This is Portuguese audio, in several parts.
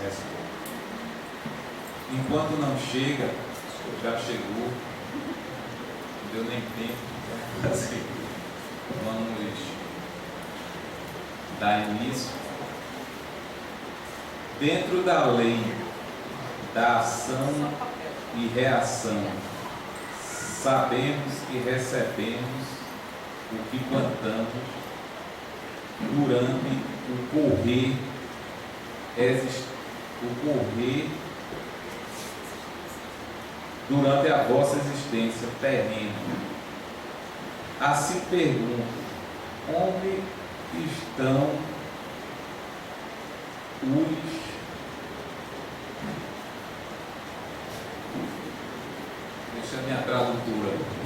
responde. Enquanto não chega, já chegou, não deu nem tempo de fazer. Vamos dar início. Dentro da lei da ação e reação, sabemos que recebemos o que plantamos durante o correr durante a vossa existência terrena. Assim pergunto: onde estão os deixa a minha tradutora.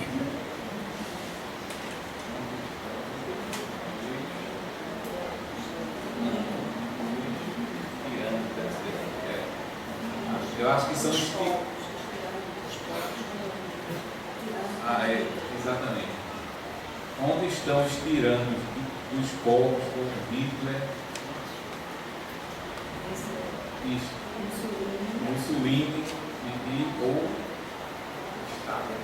Eu acho que são os que... exatamente. Onde estão os tiranos dos povos como Hitler, Mussolini ou Stalin.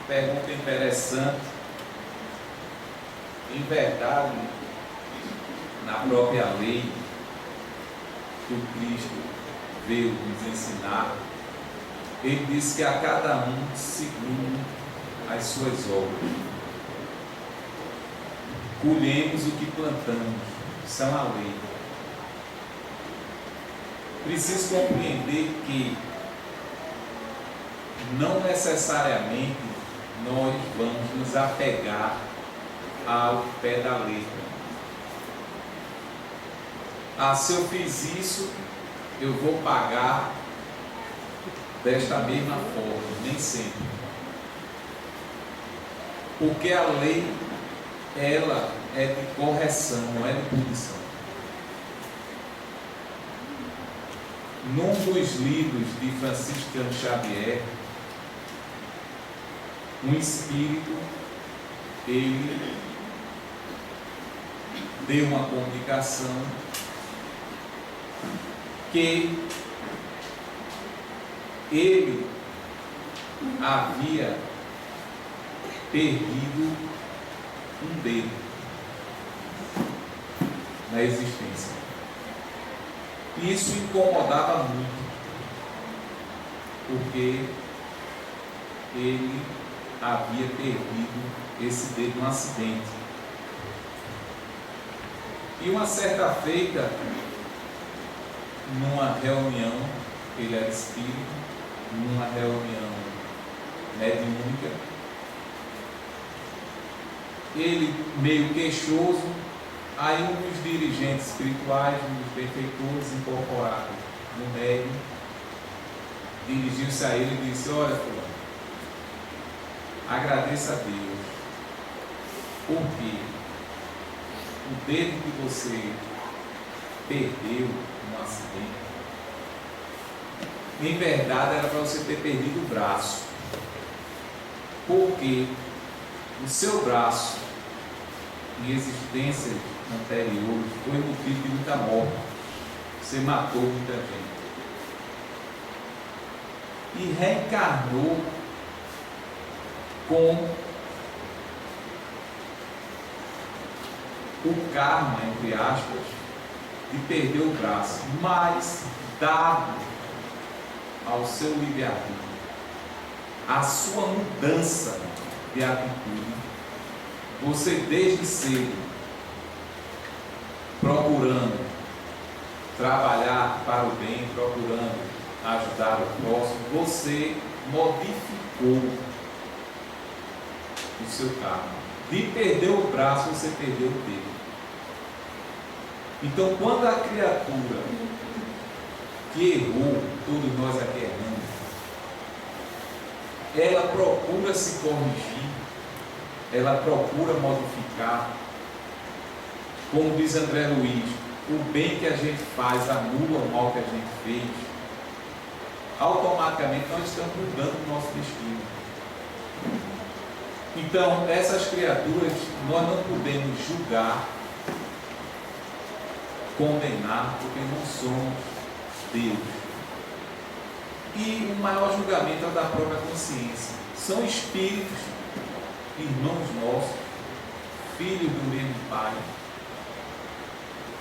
Pergunta interessante. Em verdade, na própria lei que o Cristo veio nos ensinar, ele disse que a cada um segundo as suas obras. Colhemos o que plantamos, isso é uma lei. Preciso compreender que não necessariamente nós vamos nos apegar ao pé da letra. Se eu fiz isso, eu vou pagar desta mesma forma, nem sempre. Porque a lei, ela é de correção, não é de punição. Num dos livros de Francisco Xavier, um espírito, ele deu uma comunicação que ele havia perdido um dedo na existência. Isso incomodava muito, porque ele havia perdido esse dedo num acidente. E uma certa feita, numa reunião, ele era espírita, numa reunião mediúnica, ele meio queixoso, aí um dos dirigentes espirituais, um dos benfeitores incorporados no médium, dirigiu-se a ele e disse: olha, fulano, agradeça a Deus, porque o dedo que você perdeu no acidente, em verdade era para você ter perdido o braço, porque o seu braço, em existências anteriores, foi motivo de muita morte. Você matou muita gente e reencarnou com o karma, entre aspas, de perder o braço, mas dado ao seu livre-arbítrio, a sua mudança de atitude, você desde cedo procurando trabalhar para o bem, procurando ajudar o próximo, você modificou o seu karma. De perder o braço, você perdeu o dedo. Então, quando a criatura que errou, todos nós aqui erramos, ela procura se corrigir, ela procura modificar. Como diz André Luiz, o bem que a gente faz anula o mal que a gente fez. Automaticamente nós estamos mudando o nosso destino. Então, essas criaturas, nós não podemos julgar condenar, porque não somos Deus. E o maior julgamento é o da própria consciência. São espíritos, irmãos nossos, filhos do mesmo Pai,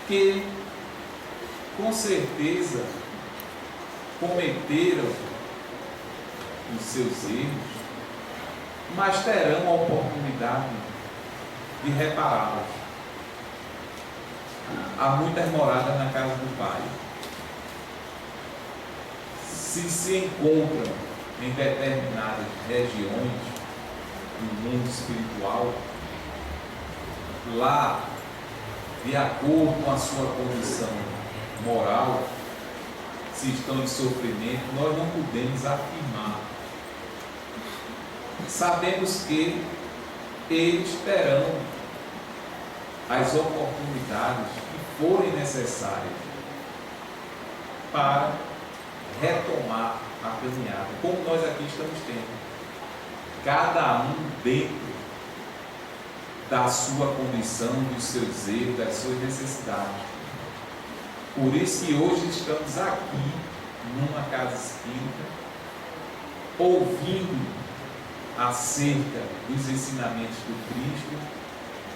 que com certeza cometeram os seus erros, mas terão a oportunidade de repará-los. Há muitas moradas na casa do Pai. Se encontram em determinadas regiões do mundo espiritual, lá, de acordo com a sua condição moral, se estão em sofrimento, nós não podemos afirmar. Sabemos que eles terão as oportunidades que forem necessárias para retomar a caminhada, como nós aqui estamos tendo, cada um dentro da sua condição, dos seus erros, das suas necessidades. Por isso que hoje estamos aqui, numa casa espírita, ouvindo acerca dos ensinamentos do Cristo,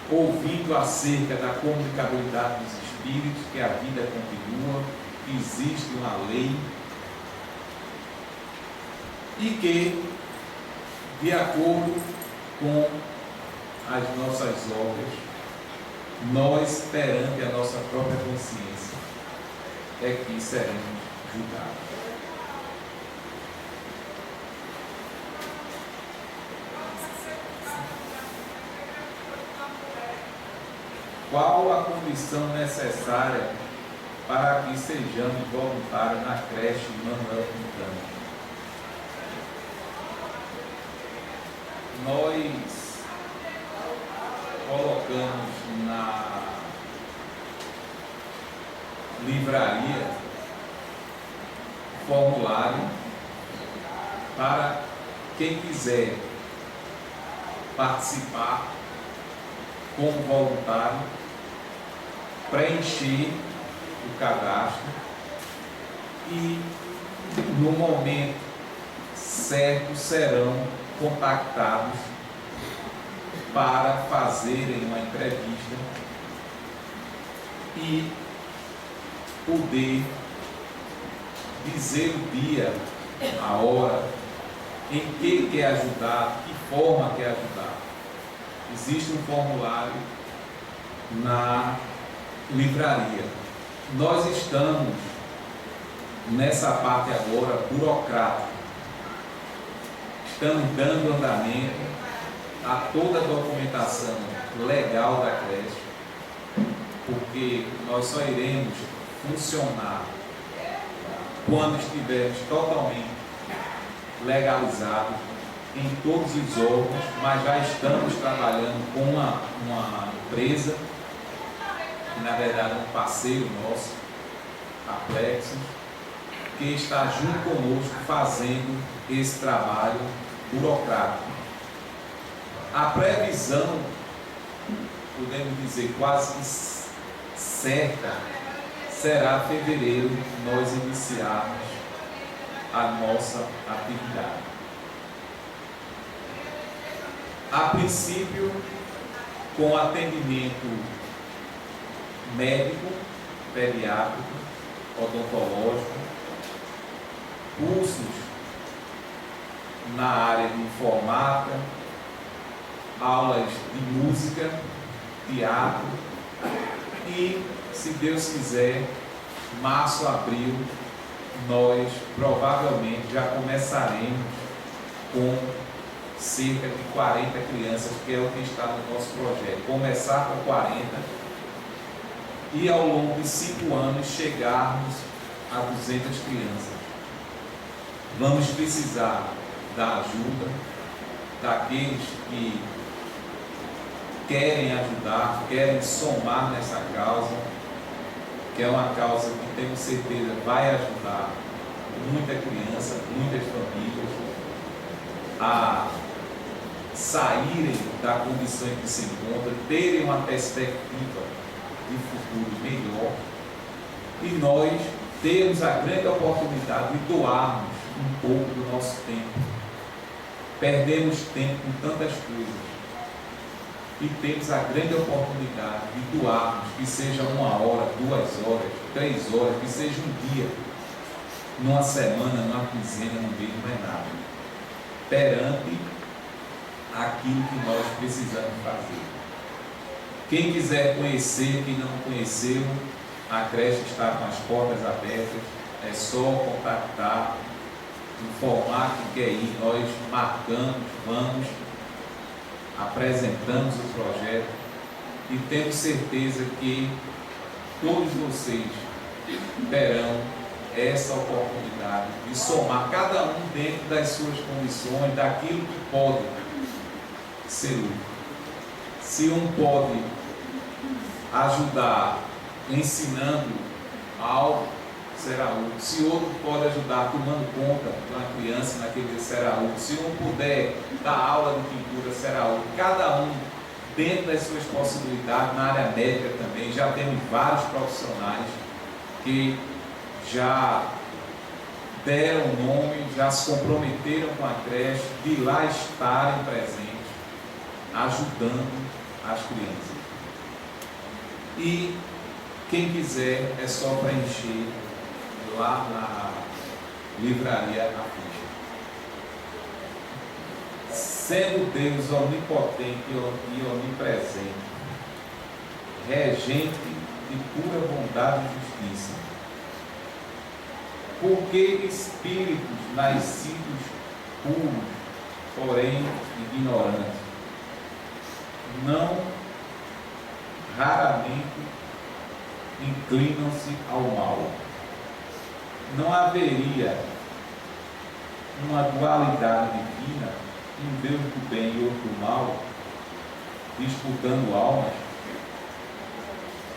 ouvindo acerca da comunicabilidade dos espíritos, que a vida continua, que existe uma lei, e que, de acordo com as nossas obras, nós, perante a nossa própria consciência, é que seremos julgados. Qual a condição necessária para que sejamos voluntários na creche Manuel Quintana? Nós colocamos na livraria formulário para quem quiser participar como voluntário, preencher o cadastro e no momento certo serão contactados para fazerem uma entrevista e poder dizer o dia, a hora, em que quer ajudar, que forma quer ajudar. Existe um formulário na livraria. Nós estamos nessa parte agora burocrática. Estamos dando andamento a toda a documentação legal da creche, porque nós só iremos funcionar quando estivermos totalmente legalizados em todos os órgãos, mas já estamos trabalhando com uma empresa, que na verdade é um parceiro nosso, a Plexus, que está junto conosco fazendo esse trabalho burocrático. A previsão, podemos dizer quase que certa, será fevereiro nós iniciarmos a nossa atividade. A princípio, com atendimento médico, pediátrico, odontológico, cursos na área de informática, aulas de música, teatro e, se Deus quiser, março, abril, nós provavelmente já começaremos com cerca de 40 crianças, que é o que está no nosso projeto. Começar com 40 e ao longo de 5 anos chegarmos a 200 crianças. Vamos precisar da ajuda daqueles que querem ajudar, querem somar nessa causa, que é uma causa que tenho certeza vai ajudar muita criança, muitas famílias a saírem da condição em que se encontram, terem uma perspectiva de futuro melhor e nós temos a grande oportunidade de doarmos um pouco do nosso tempo. Perdemos tempo com tantas coisas e temos a grande oportunidade de doarmos, que seja 1 hora, 2 horas, 3 horas, que seja um dia, numa semana, numa quinzena, no mês, não é nada, perante aquilo que nós precisamos fazer. Quem quiser conhecer, quem não conheceu, a creche está com as portas abertas, é só contactar, informar que quer ir, nós marcamos, vamos, apresentamos o projeto e temos certeza que todos vocês terão essa oportunidade de somar, cada um dentro das suas condições, daquilo que pode ser útil. Se um pode ajudar ensinando algo, será útil. Se outro pode ajudar tomando conta de uma criança naquele dia, será útil. Se um puder dar aula de pintura, será útil. Cada um dentro das suas possibilidades. Na área médica também já temos vários profissionais que já deram nome, já se comprometeram com a creche, de lá estarem presentes, ajudando as crianças. E quem quiser é só preencher lá na livraria a ficha. Sendo Deus onipotente e onipresente, regente de pura bondade e justiça, porque espíritos nascidos puros, porém ignorantes, não raramente inclinam-se ao mal. Não haveria uma dualidade divina, um Deus do bem e outro do mal, disputando almas.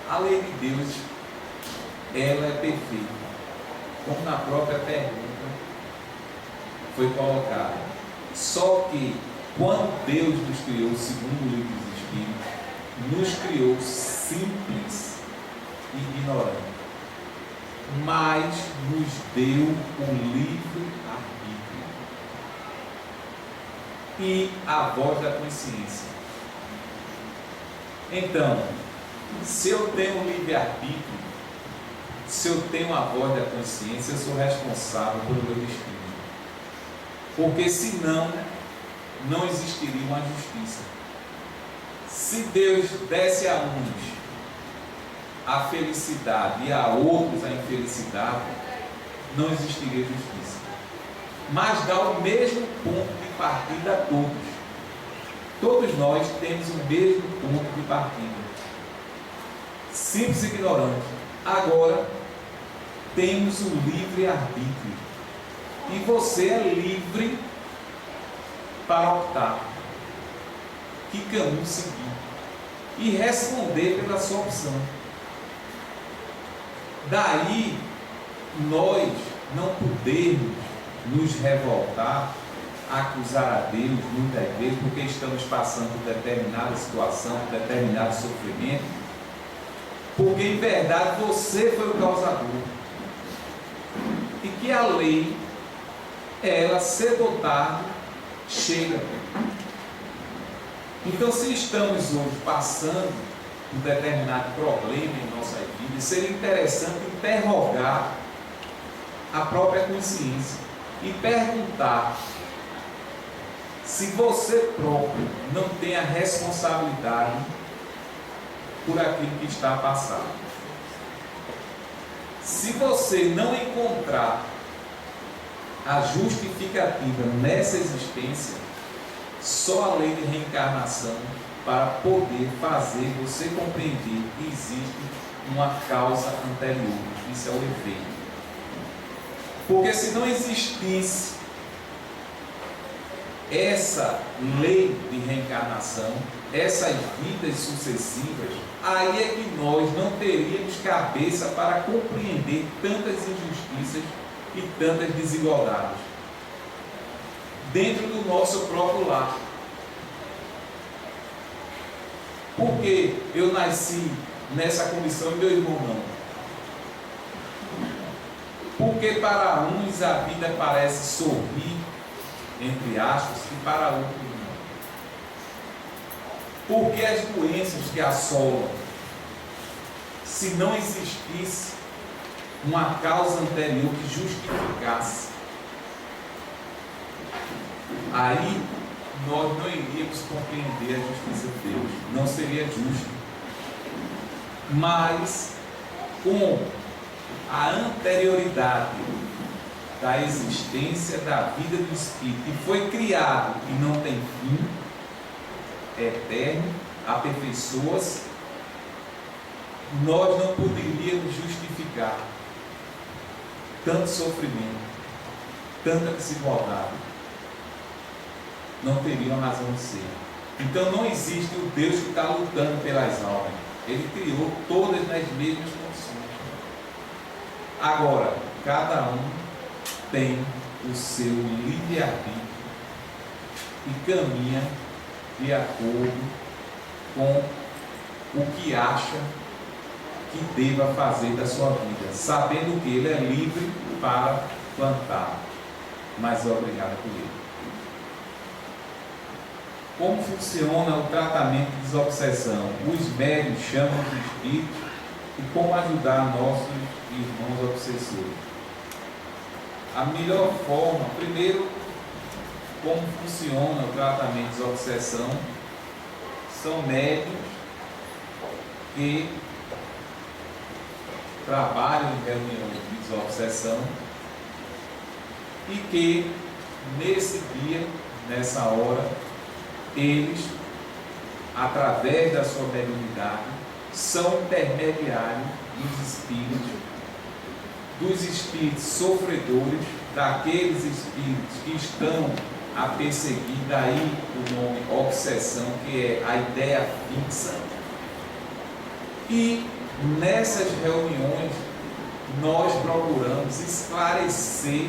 A lei de Deus, ela é perfeita, como na própria pergunta foi colocada. Só que quando Deus nos criou, segundo o livro dos Espíritos, nos criou simples e ignorantes, mas nos deu um livre arbítrio e a voz da consciência. Então, se eu tenho um livre arbítrio, se eu tenho a voz da consciência, eu sou responsável pelo meu destino, porque senão não existiria uma justiça. Se Deus desse a uns a felicidade e a outros a infelicidade, não existiria justiça. Mas dá o mesmo ponto de partida a todos. Todos nós temos o mesmo ponto de partida. Simples e ignorantes. Agora, temos o livre-arbítrio. E você é livre para optar que caminho seguir e responder pela sua opção. Daí, nós não podemos nos revoltar, acusar a Deus muitas vezes, porque estamos passando por determinada situação, por determinado sofrimento, porque em verdade você foi o causador. E que a lei, ela cedo ou tarde, chega. Então, se estamos hoje passando um determinado problema em nossa vida, seria interessante interrogar a própria consciência e perguntar se você próprio não tem a responsabilidade por aquilo que está passando. Se você não encontrar a justificativa nessa existência, só a lei de reencarnação para poder fazer você compreender que existe uma causa anterior. Isso é o efeito. Porque se não existisse essa lei de reencarnação, essas vidas sucessivas, aí é que nós não teríamos cabeça para compreender tantas injustiças e tantas desigualdades dentro do nosso próprio lar. Porque eu nasci nessa condição e meu irmão não. Porque para uns a vida parece sorrir, entre aspas, e para outros não. Porque as doenças que assolam, se não existisse uma causa anterior que justificasse, aí nós não iríamos compreender a justiça de Deus, não seria justo. Mas com a anterioridade da existência da vida do Espírito, que foi criado e não tem fim, é eterno, aperfeiçoa-se, nós não poderíamos justificar tanto sofrimento, tanta desigualdade. Não teria uma razão de ser. Então não existe o Deus que está lutando pelas almas. Ele criou todas nas mesmas condições. Agora, cada um tem o seu livre-arbítrio e caminha de acordo com o que acha que deva fazer da sua vida, sabendo que ele é livre para plantar, mas é obrigado por ele. Como funciona o tratamento de desobsessão? Os médios chamam de espírito e como ajudar nossos irmãos obsessores? A melhor forma, primeiro, como funciona o tratamento de desobsessão? São médios que trabalham em reuniões de desobsessão e que nesse dia, nessa hora, eles, através da sua mediunidade, são intermediários dos espíritos sofredores, daqueles espíritos que estão a perseguir, daí o nome obsessão, que é a ideia fixa. E nessas reuniões nós procuramos esclarecer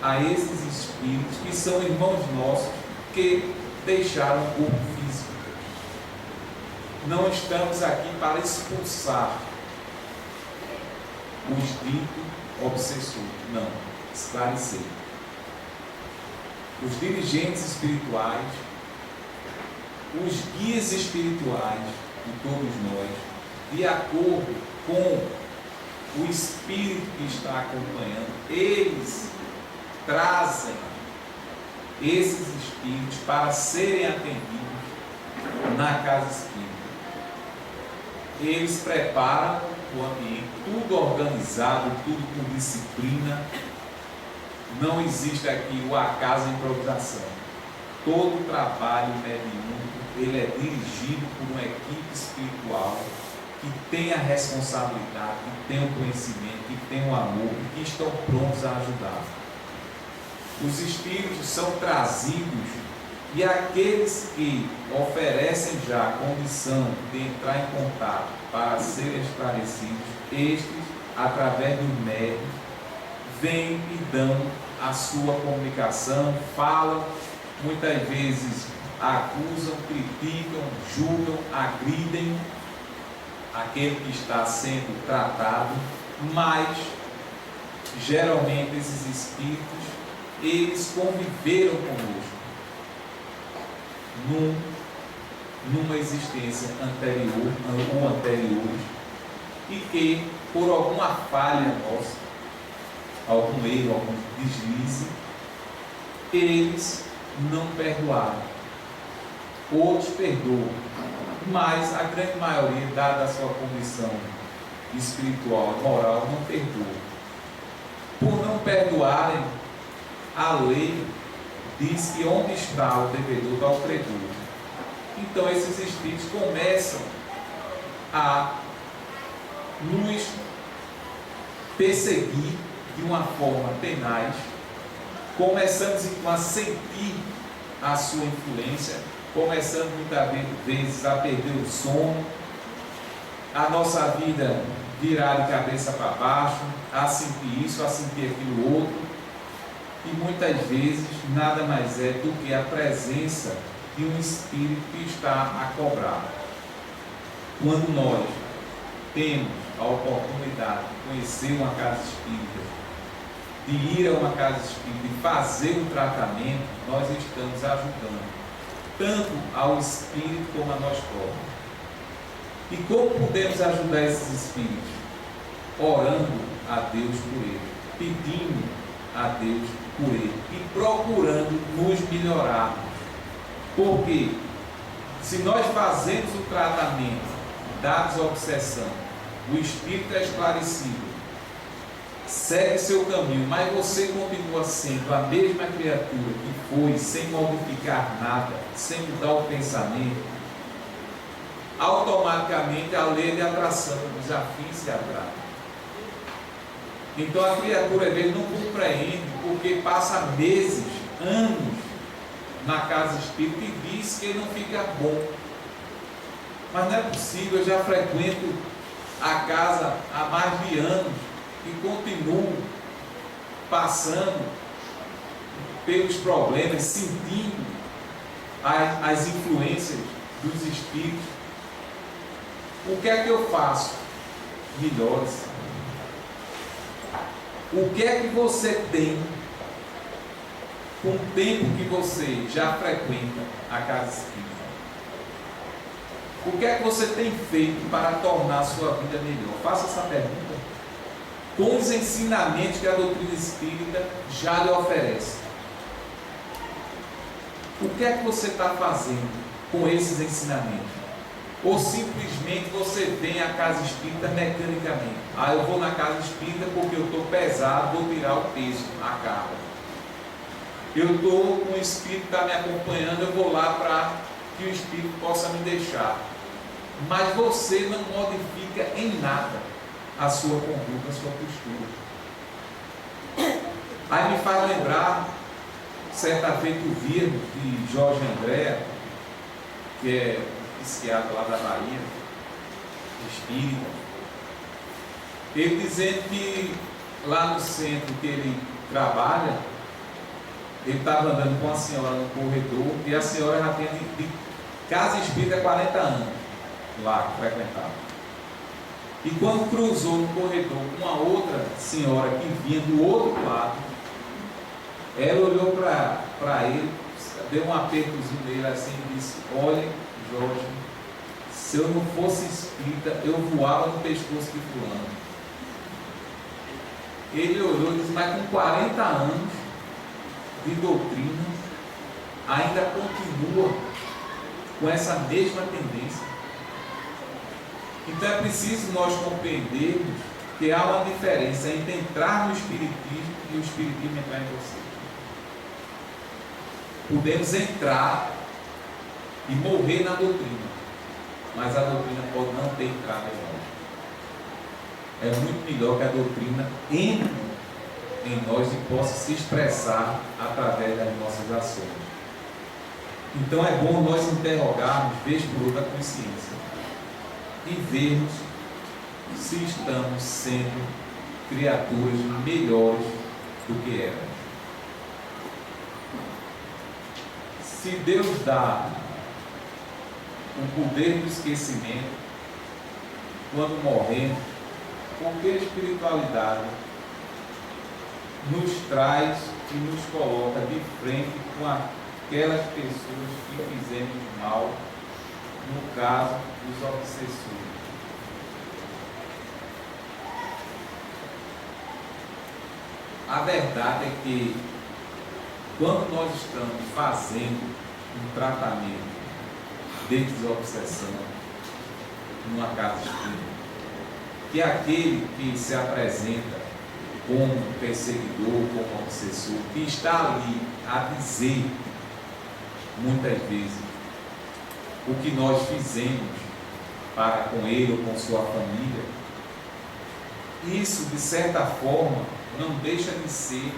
a esses espíritos que são irmãos nossos que deixaram o corpo físico. Não estamos aqui para expulsar o espírito obsessor, não, esclarecer. Os dirigentes espirituais, os guias espirituais de todos nós, de acordo com o espírito que está acompanhando, eles trazem esses espíritos para serem atendidos na casa espírita. Eles preparam o ambiente, tudo organizado, tudo com disciplina. Não existe aqui o acaso e improvisação. Todo o trabalho mediúnico, ele é dirigido por uma equipe espiritual que tem a responsabilidade, que tem o conhecimento, que tem o amor e que estão prontos a ajudar. Os espíritos são trazidos e aqueles que oferecem já a condição de entrar em contato para serem esclarecidos, estes, através dos médios, vêm e dão a sua comunicação, falam, muitas vezes acusam, criticam, julgam, agridem aquele que está sendo tratado, mas geralmente esses espíritos eles conviveram conosco numa existência anterior ou anteriores e que por alguma falha nossa, algum erro, algum deslize, eles não perdoaram. Outros perdoam, mas a grande maioria, dada a sua condição espiritual e moral, não perdoa. Por não perdoarem, a lei diz que onde está o devedor está o credor. Então esses espíritos começam a nos perseguir de uma forma tenaz. Começamos então a sentir a sua influência, começando muitas vezes a perder o sono, a nossa vida virar de cabeça para baixo, a sentir isso, a sentir aquilo outro. E muitas vezes nada mais é do que a presença de um espírito que está a cobrar. Quando nós temos a oportunidade de conhecer uma casa espírita de ir a uma casa espírita e fazer um tratamento, nós estamos ajudando tanto ao espírito como a nós próprios. E como podemos ajudar esses espíritos? Orando a Deus por ele, pedindo a Deus por ele e procurando nos melhorarmos. Porque se nós fazemos o tratamento da desobsessão, o espírito é esclarecido, segue seu caminho, mas você continua sendo a mesma criatura que foi, sem modificar nada, sem mudar o pensamento, automaticamente a lei de atração dos afins se atrai. Então a criatura dele não compreende, porque passa meses, anos na casa espírita e diz que ele não fica bom. Mas não é possível, eu já frequento a casa há mais de anos e continuo passando pelos problemas, sentindo as influências dos espíritos. O que é que eu faço? Melhore-se. O que é que você tem com o tempo que você já frequenta a casa espírita? O que é que você tem feito para tornar a sua vida melhor? Faça essa pergunta com os ensinamentos que a doutrina espírita já lhe oferece. O que é que você está fazendo com esses ensinamentos? Ou simplesmente você vem à casa espírita mecanicamente? Ah, eu vou na casa espírita porque eu estou pesado, vou tirar o peso, a carga. Eu estou com o espírito que está me acompanhando, eu vou lá para que o espírito possa me deixar. Mas você não modifica em nada a sua conduta, a sua postura. Aí me faz lembrar, certa vez que ouvimos de Jorge André, que é psiquiatra lá da Bahia, espírita, ele dizendo que lá no centro que ele trabalha, ele estava andando com uma senhora no corredor e a senhora já tinha de casa espírita há 40 anos lá, frequentava. E quando cruzou no corredor com uma outra senhora que vinha do outro lado, ela olhou para ele, deu um apertozinho nele assim e disse: olha, Jorge, se eu não fosse espírita, eu voava no pescoço de fulano. Ele olhou e disse: mas com 40 anos de doutrina, ainda continua com essa mesma tendência. Então é preciso nós compreendermos que há uma diferença entre entrar no espiritismo e o espiritismo entrar em você. Podemos entrar e morrer na doutrina, mas a doutrina pode não ter entrado em nós. É muito melhor que a doutrina entre em nós e possa se expressar através das nossas ações. Então é bom nós interrogarmos, vez por outra, a consciência e vermos se estamos sendo criaturas melhores do que éramos. Se Deus dá o poder do esquecimento quando morremos, porque a espiritualidade nos traz e nos coloca de frente com aquelas pessoas que fizemos mal, no caso dos obsessores. A verdade é que quando nós estamos fazendo um tratamento de desobsessão numa casa espírita, que é aquele que se apresenta como perseguidor, como obsessor, que está ali a dizer muitas vezes o que nós fizemos para com ele ou com sua família, isso de certa forma não deixa de ser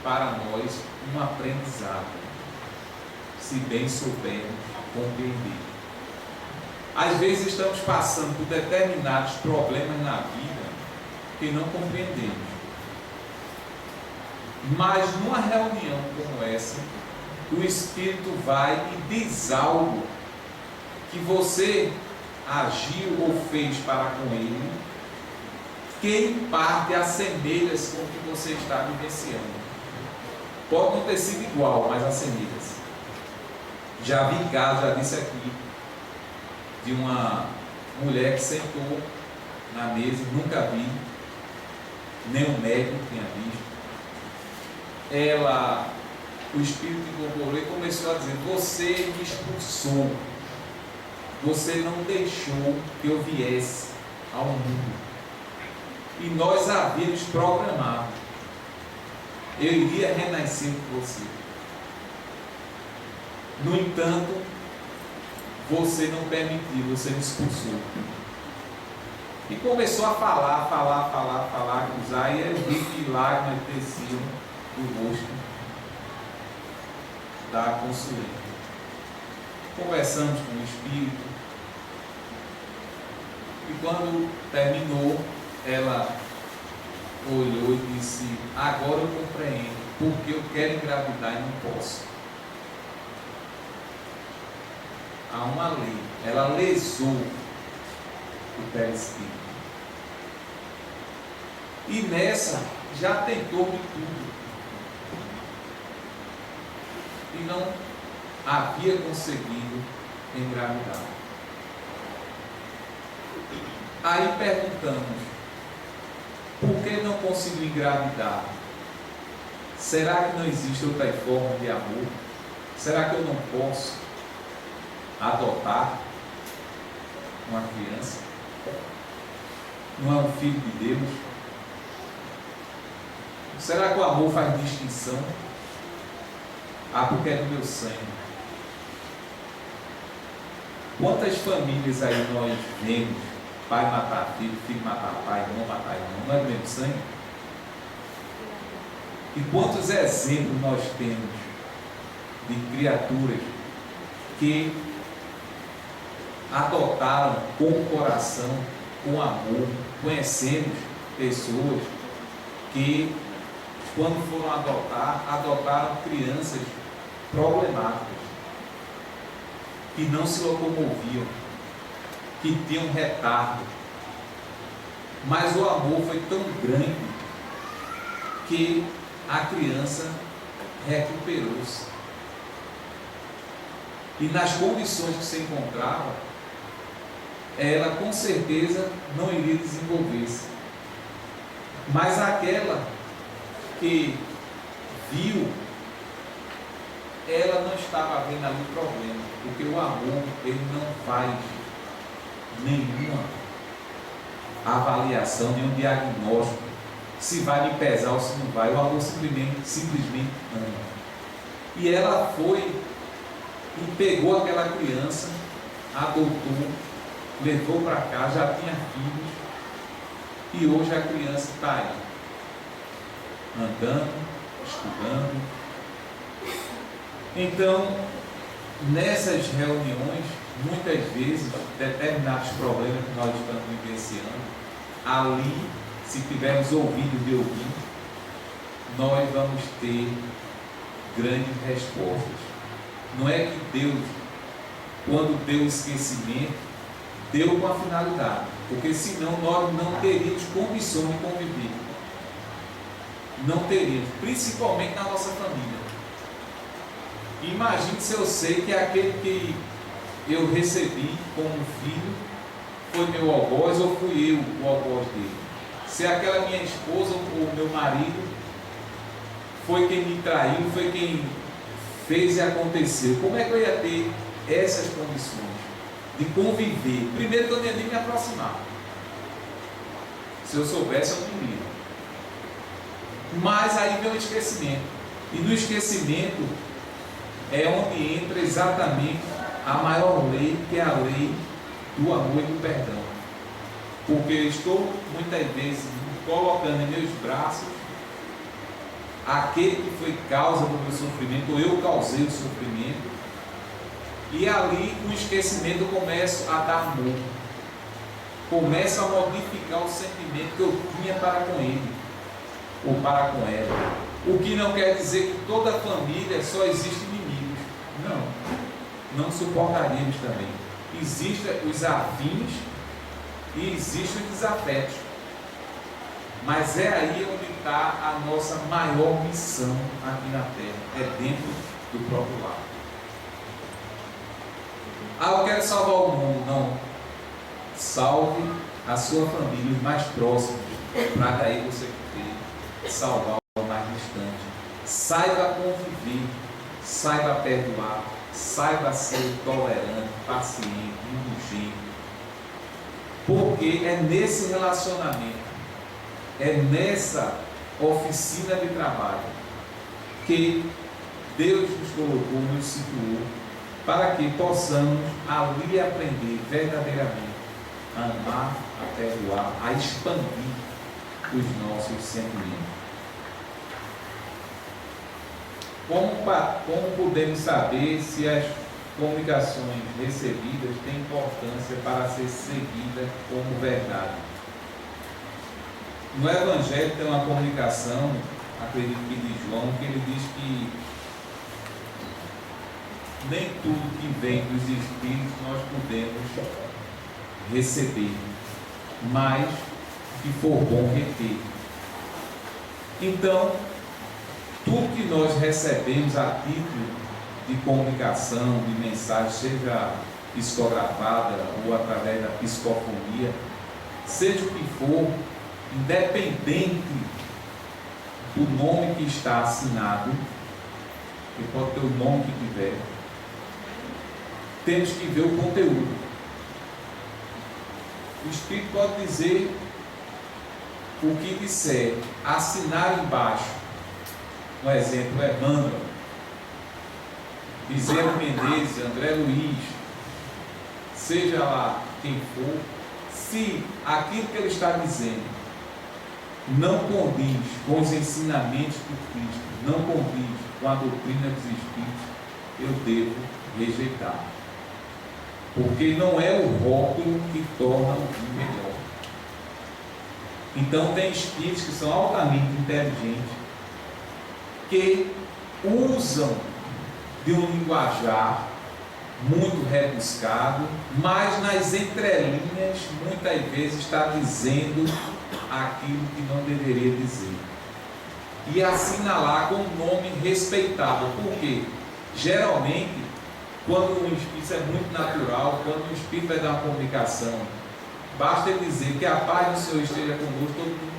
para nós um aprendizado, se bem soubermos compreender. Às vezes estamos passando por determinados problemas na vida que não compreendemos. Mas numa reunião como essa, o Espírito vai e diz algo que você agiu ou fez para com ele, que em parte assemelha-se com o que você está vivenciando. Pode não ter sido igual, mas assemelha-se. Já vi casos, já disse aqui, de uma mulher que sentou na mesa, nunca vi, nem o médico tinha visto. Ela, o espírito incorporou e começou a dizer: você me expulsou, você não deixou que eu viesse ao mundo, e nós havíamos programado, eu iria renascer por você. No entanto, você não permitiu, você me expulsou. E começou a falar, cruzar, e eu vi que lágrimas desciam do rosto da consulente. Conversamos com o espírito, e quando terminou, ela olhou e disse: agora eu compreendo, porque eu quero engravidar e não posso. Há uma lei, ela lesou o perispírito. E nessa já tentou de tudo e não havia conseguido engravidar. Aí perguntamos: por que não conseguiu engravidar? Será que não existe outra forma de amor? Será que eu não posso adotar uma criança? Não é um filho de Deus? Será que o amor faz distinção? Ah, porque é do meu sangue. Quantas famílias aí nós vemos pai matar filho, filho matar pai, irmão matar irmão? Não é do mesmo sangue? E quantos exemplos nós temos de criaturas que adotaram com o coração, com amor? Conhecemos pessoas que, quando foram adotar, adotaram crianças problemáticas, que não se locomoviam, que tinham retardo, mas o amor foi tão grande que a criança recuperou-se, e nas condições que se encontrava, ela com certeza não iria desenvolver-se, mas aquela que viu, ela não estava vendo ali o problema, porque o amor, ele não faz nenhuma avaliação, nenhum diagnóstico, se vai lhe pesar ou se não vai. O amor simplesmente ama. E ela foi e pegou aquela criança, adotou, levou para cá, já tinha filhos, e hoje a criança está aí, andando, estudando. Então, nessas reuniões, muitas vezes, determinados problemas que nós estamos vivenciando, ali, se tivermos ouvido de ouvir, nós vamos ter grandes respostas. Não é que Deus, quando deu o esquecimento, deu com a finalidade, porque senão nós não teríamos condição de conviver. Não teríamos, principalmente na nossa família. Imagine se eu sei que aquele que eu recebi como filho foi meu algoz ou fui eu o algoz dele. Se aquela minha esposa ou meu marido foi quem me traiu, foi quem fez e aconteceu, como é que eu ia ter essas condições de conviver? Primeiro que eu não ia nem me aproximar. Se eu soubesse, eu não iria. Mas aí vem o esquecimento. E no esquecimento é onde entra exatamente a maior lei, que é a lei do amor e do perdão. Porque eu estou muitas vezes colocando em meus braços aquele que foi causa do meu sofrimento, ou eu causei o sofrimento, e ali com o esquecimento eu começo a dar amor, começo a modificar o sentimento que eu tinha para com ele ou para com ela. O que não quer dizer que toda família só existe inimigos. Não suportaríamos também. Existem os afins e existem os desafetos. Mas é aí onde está a nossa maior missão aqui na Terra, é dentro do próprio lar. Ah, eu quero salvar o mundo. Não. Salve a sua família, os mais próximos, para daí você poder salvar o mais distante. Saiba conviver, saiba perdoar, saiba ser tolerante, paciente, indulgente. Porque é nesse relacionamento, é nessa oficina de trabalho que Deus nos colocou, nos situou, para que possamos ali aprender verdadeiramente a amar, a perdoar, a expandir os nossos sentimentos. Como podemos saber se as comunicações recebidas têm importância para ser seguida como verdade? No Evangelho tem uma comunicação, acredito que de João, que ele diz que nem tudo que vem dos Espíritos nós podemos receber, mas que for bom reter. Então, tudo que nós recebemos a título de comunicação, de mensagem, seja psicografada ou através da psicofonia, seja o que for, independente do nome que está assinado, que pode ter o nome que tiver, temos que ver o conteúdo. O Espírito pode dizer o que disser, assinar embaixo. Um exemplo, Emmanuel, Bezerra Menezes, André Luiz, seja lá quem for, se aquilo que ele está dizendo não condiz com os ensinamentos do Cristo, não condiz com a doutrina dos Espíritos, eu devo rejeitar. Porque não é o rótulo que torna o vinho melhor. Então tem espíritos que são altamente inteligentes, que usam de um linguajar muito rebuscado, mas nas entrelinhas muitas vezes está dizendo aquilo que não deveria dizer, e assinalar com um nome respeitável. Por quê? Geralmente, quando um espírito, isso é muito natural, quando um espírito vai dar uma comunicação, basta ele dizer que a paz do Senhor esteja conosco, todo mundo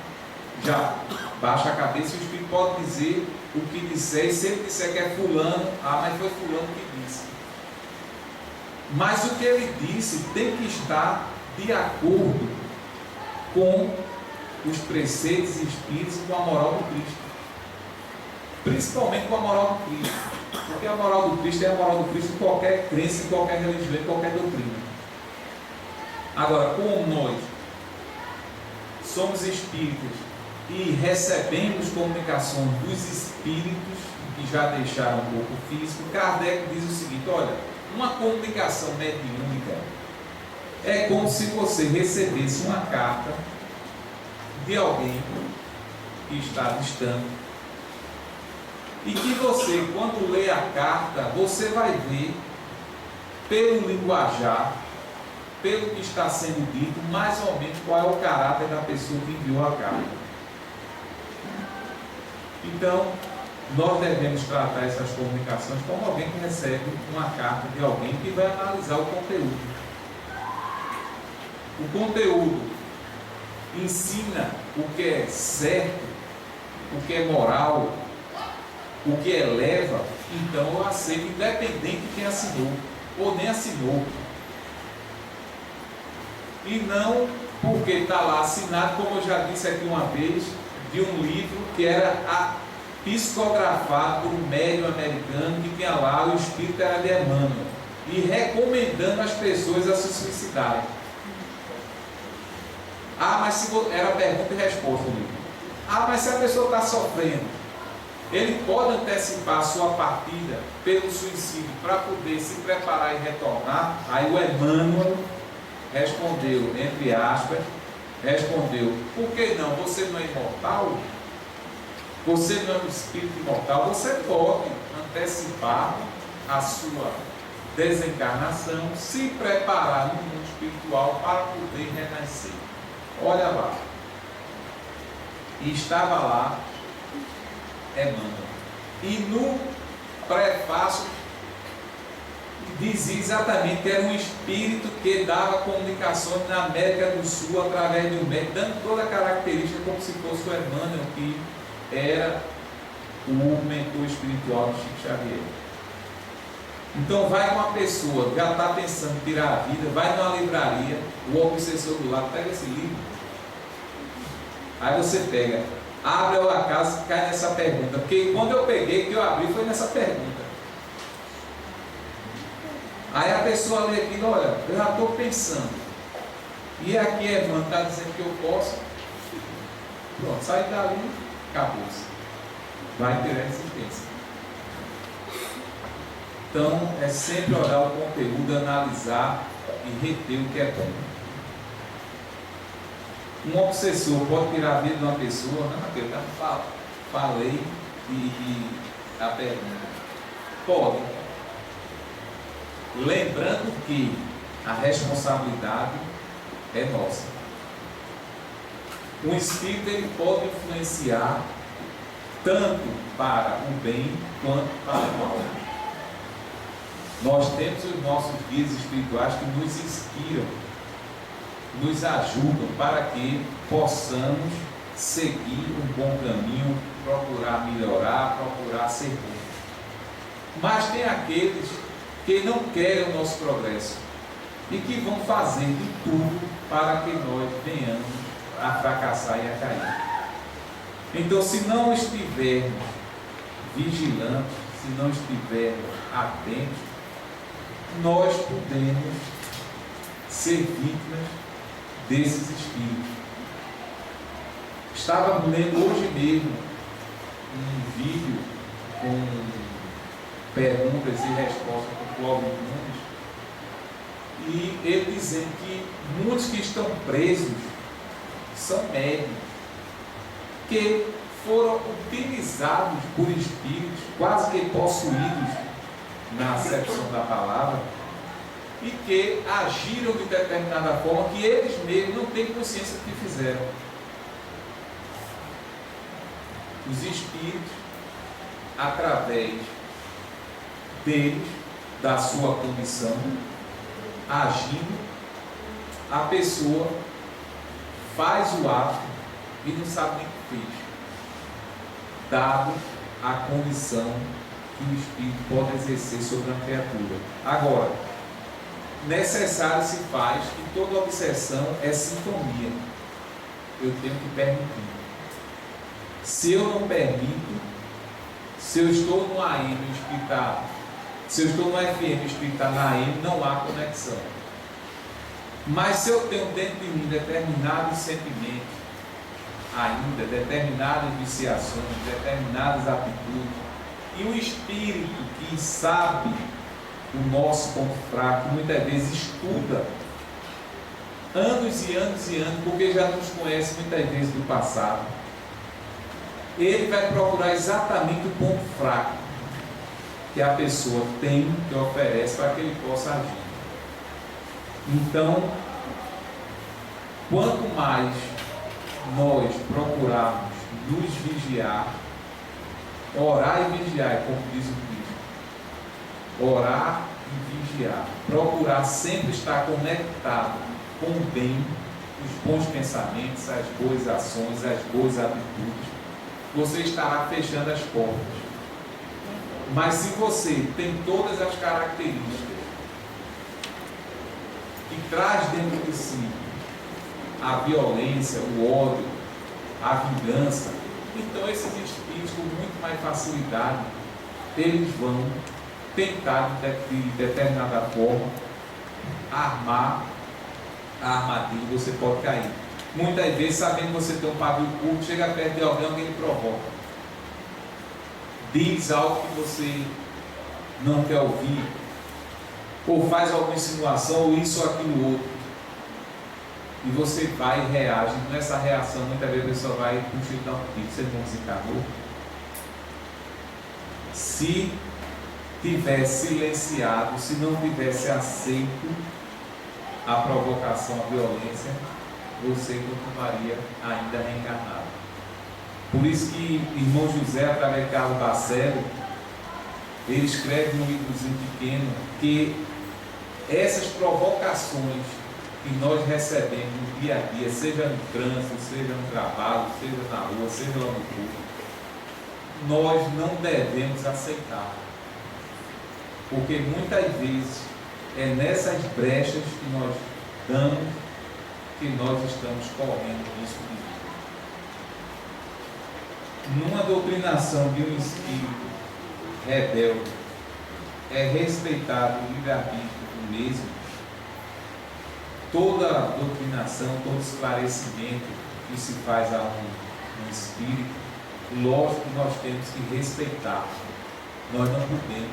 já baixa a cabeça, e o espírito pode dizer o que disser, e se ele disser que é fulano, mas foi fulano que disse. Mas o que ele disse tem que estar de acordo com os preceitos espíritos e com a moral do Cristo. Principalmente com a moral do Cristo. Porque a moral do Cristo é a moral do Cristo em qualquer crença, em qualquer religião, em qualquer doutrina. Agora, como nós somos espíritas e recebemos comunicações dos espíritos que já deixaram o corpo físico, Kardec diz o seguinte: olha, uma comunicação mediúnica é como se você recebesse uma carta de alguém que está distante, e que você, quando lê a carta, você vai ver pelo linguajar, pelo que está sendo dito, mais ou menos qual é o caráter da pessoa que enviou a carta. Então, nós devemos tratar essas comunicações como alguém que recebe uma carta de alguém que vai analisar o conteúdo. O conteúdo ensina o que é certo, o que é moral, o que eleva, então eu aceito, independente de quem assinou ou nem assinou. E não porque está lá assinado, como eu já disse aqui uma vez, de um livro que era psicografado por um médium americano que tinha lá, o espírito era de Emmanuel, e recomendando as pessoas a se suicidarem. Mas se era pergunta e resposta o livro. Mas se a pessoa está sofrendo, ele pode antecipar a sua partida pelo suicídio para poder se preparar e retornar. Aí o Emmanuel respondeu, entre aspas, por que não? Você não é imortal? Você não é um espírito imortal? Você pode antecipar a sua desencarnação, se preparar no mundo espiritual para poder renascer. Olha lá. E estava lá Emmanuel. E no prefácio dizia exatamente que era um espírito que dava comunicações na América do Sul através de um médico, dando toda a característica como se fosse o Emmanuel, que era o mentor espiritual de Chico Xavier. Então vai com uma pessoa que já está pensando em tirar a vida, vai numa livraria, o obsessor do lado, pega esse livro. Aí você pega, abre ao acaso e cai nessa pergunta. Porque quando eu peguei, que eu abri, foi nessa pergunta. Aí a pessoa lê aquilo, olha, eu já estou pensando. E aqui Emmanuel está dizendo que eu posso. Pronto, sai dali, acabou-se. Vai ter existência. Então, é sempre olhar o conteúdo, analisar e reter o que é bom. Um obsessor pode tirar a vida de uma pessoa? Não, eu já falei e a pergunta. Pode. Lembrando que a responsabilidade é nossa. Um espírito ele pode influenciar tanto para o bem quanto para o mal. Nós temos os nossos guias espirituais que nos inspiram, nos ajudam para que possamos seguir um bom caminho, procurar melhorar, procurar ser bom. Mas tem aqueles que não querem o nosso progresso e que vão fazer de tudo para que nós venhamos a fracassar e a cair. Então, se não estivermos vigilantes, se não estivermos atentos, nós podemos ser vítimas desses espíritos. Estava lendo hoje mesmo um vídeo com perguntas e respostas com Clóvis Nunes, e ele dizendo que muitos que estão presos são médiuns que foram utilizados por espíritos quase que possuídos na acepção da palavra, e que agiram de determinada forma que eles mesmos não têm consciência do que fizeram. Os espíritos, através deles, da sua condição, agindo, a pessoa faz o ato e não sabe nem o que fez, dado a condição que o espírito pode exercer sobre a criatura. Agora, necessário se faz que toda obsessão é sintonia. Eu tenho que permitir. Se eu não permito, se eu estou no AM e o espírito está, se eu estou no FM e o espírito está na AM, não há conexão. Mas se eu tenho dentro de mim determinados sentimentos, ainda determinadas viciações, determinadas atitudes, e o espírito que sabe o nosso ponto fraco, muitas vezes estuda anos e anos e anos, porque já nos conhece muitas vezes do passado, ele vai procurar exatamente o ponto fraco que a pessoa tem, que oferece, para que ele possa agir. Então, quanto mais nós procurarmos nos vigiar, orar e vigiar, como diz o Cristo, orar e vigiar, procurar sempre estar conectado com o bem, os bons pensamentos, as boas ações, as boas atitudes, você estará fechando as portas. Mas se você tem todas as características que traz dentro de si a violência, o ódio, a vingança, então esses espíritos com muito mais facilidade eles vão tentar de determinada forma armar a armadilha e você pode cair. Muitas vezes, sabendo que você tem um pavio curto, chega perto de alguém lhe provoca, diz algo que você não quer ouvir, ou faz alguma insinuação, ou isso ou aquilo outro, e você vai e reage. Nessa reação, muitas vezes a pessoa vai puxar e dar um tiro. Você não desencarnou? Se tivesse silenciado, se não tivesse aceito a provocação, a violência, você continuaria ainda reencarnado. Por isso que irmão José, através de Carlos Bacelo, ele escreve num livrozinho pequeno que essas provocações que nós recebemos no dia a dia, seja no trânsito, seja no trabalho, seja na rua, seja lá no culto, nós não devemos aceitar. Porque muitas vezes é nessas brechas que nós damos que nós estamos correndo risco de vida. Numa doutrinação de um espírito rebelde, é respeitado o livre-arbítrio do mesmo. Toda doutrinação, todo esclarecimento que se faz a um espírito, lógico que nós temos que respeitar. Nós não podemos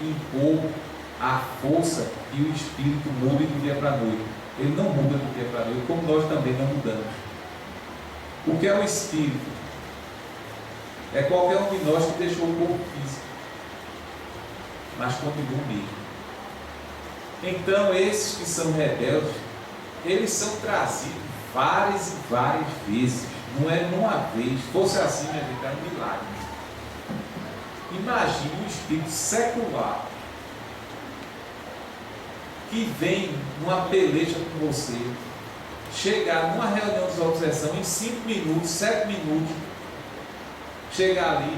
impor a força que o espírito muda do dia para a noite. Ele não muda do dia para a noite, como nós também não mudamos. O que é o espírito? É qualquer um de nós que deixou o corpo físico, mas continua mesmo. Então, esses que são rebeldes, eles são trazidos várias e várias vezes. Não é numa vez. Se fosse assim, minha gente, era um milagre. Imagine um espírito secular que vem numa peleja com você, chegar numa reunião de obsessão em 5 minutos, 7 minutos, chegar ali,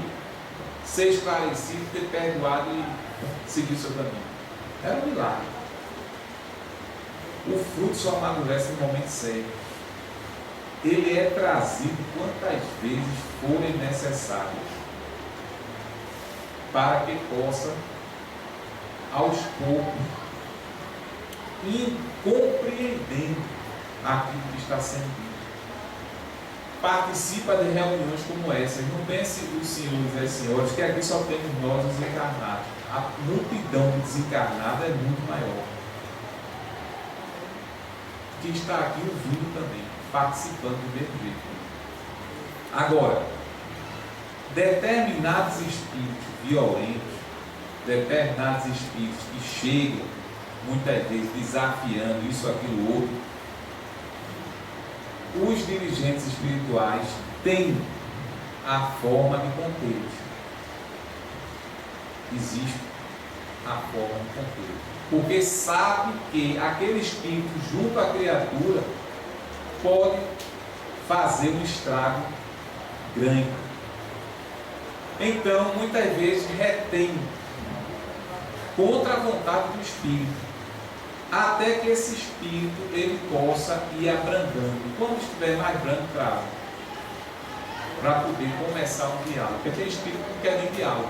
ser esclarecido, ter perdoado e seguir o seu caminho. Era um milagre. O fruto só amadurece no momento certo. Ele é trazido quantas vezes forem necessárias, para que possa, aos poucos, ir compreendendo aquilo que está sendo dito. Participa de reuniões como essas. Não pense os senhores e as senhoras que aqui só temos nós os encarnados. A multidão desencarnada é muito maior, que está aqui ouvindo também, participando do mesmo jeito. Agora, determinados espíritos violentos, determinados espíritos que chegam muitas vezes desafiando isso, aquilo, outro, os dirigentes espirituais têm a forma de contê-los. Existe a forma de contê-los, porque sabe que aquele espírito junto à criatura pode fazer um estrago grande. Então, muitas vezes retém contra a vontade do espírito, até que esse espírito ele possa ir abrandando. Quando estiver mais branco, traz, para poder começar um diálogo. Porque tem espírito que não quer nem diálogo,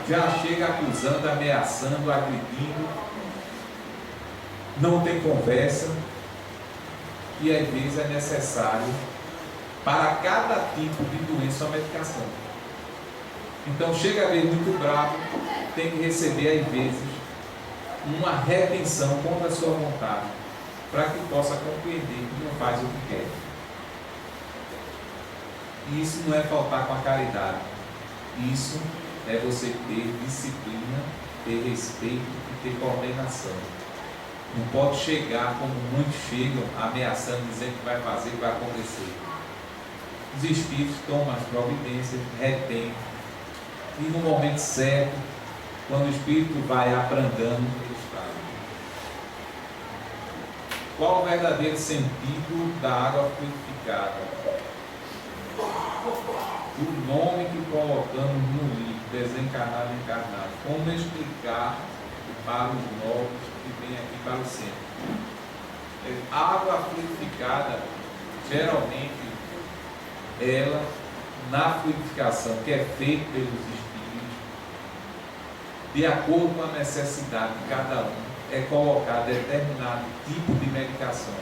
já chega acusando, ameaçando, agredindo, não tem conversa, e às vezes é necessário para cada tipo de doença uma medicação. Então chega a ver muito bravo, tem que receber às vezes uma retenção contra a sua vontade, para que possa compreender que não faz o que quer. E isso não é faltar com a caridade, isso é você ter disciplina, ter respeito e ter coordenação. Não pode chegar como muitos chegam, ameaçando, dizendo que vai fazer, que vai acontecer. Os espíritos tomam as providências, retêm, e no momento certo, quando o espírito vai abrandando, eles trazem. Qual o verdadeiro sentido da água purificada? O nome que colocamos no livro, desencarnado e encarnado. Como explicar para os novos que vêm aqui para o centro? Água purificada, geralmente, ela, na purificação que é feita pelos espíritos, de acordo com a necessidade de cada um, é colocar determinado tipo de medicação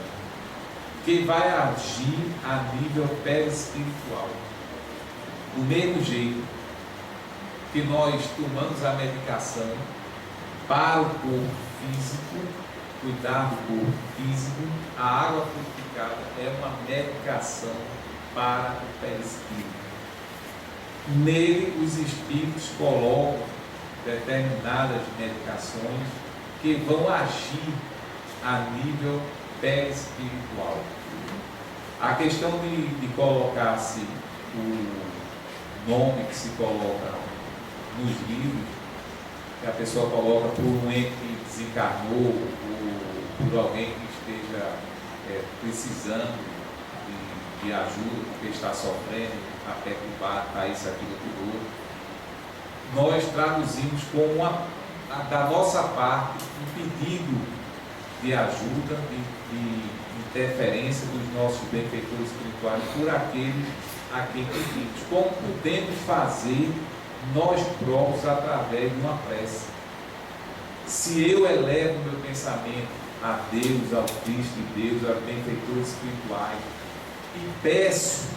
que vai agir a nível perispiritual. Do mesmo jeito que nós tomamos a medicação para o corpo físico, cuidar do corpo físico, a água purificada é uma medicação para o perispírito. Nele, os espíritos colocam determinadas medicações que vão agir a nível perispiritual. A questão de colocar-se o nome que se coloca nos livros, que a pessoa coloca por um ente que desencarnou, por alguém que esteja precisando de ajuda, porque está sofrendo, está perturbado, está isso, aquilo, tudo outro. Nós traduzimos como da nossa parte um pedido de ajuda, de interferência dos nossos benfeitores espirituais por aqueles a quem pedimos. Como podemos fazer nós próprios através de uma prece? Se eu elevo meu pensamento a Deus, ao Cristo de Deus, aos benfeitores espirituais, e peço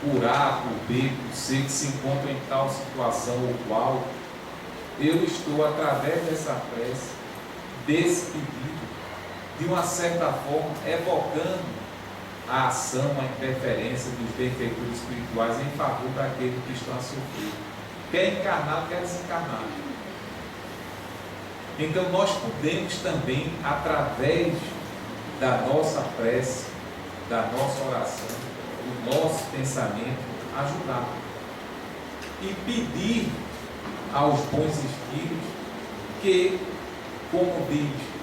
por A, por B, por C, que se encontram em tal situação ou qual, eu estou, através dessa prece, desse pedido, de uma certa forma, evocando a ação, a interferência dos benfeitores espirituais em favor daqueles que estão a sofrer, quer encarnado, quer desencarnado. Então nós podemos também, através da nossa prece, da nossa oração, do nosso pensamento, ajudar e pedir aos bons espíritos que, como diz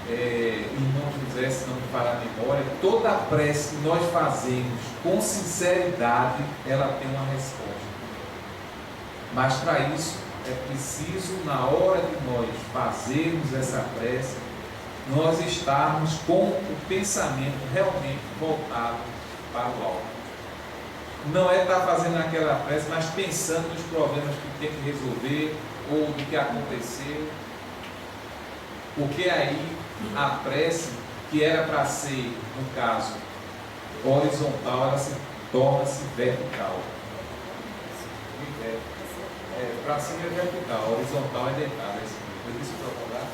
irmão José, se não me falha a memória, toda a prece que nós fazemos com sinceridade, ela tem uma resposta. Mas para isso é preciso, na hora de nós fazermos essa prece, nós estarmos com o pensamento realmente voltado para o alto. Não é estar fazendo aquela prece, mas pensando nos problemas que tem que resolver ou do que aconteceu. Porque aí a prece, que era para ser, no caso, horizontal, ela se torna-se vertical. Para cima é vertical, horizontal é deitada. Foi isso que eu vou falar?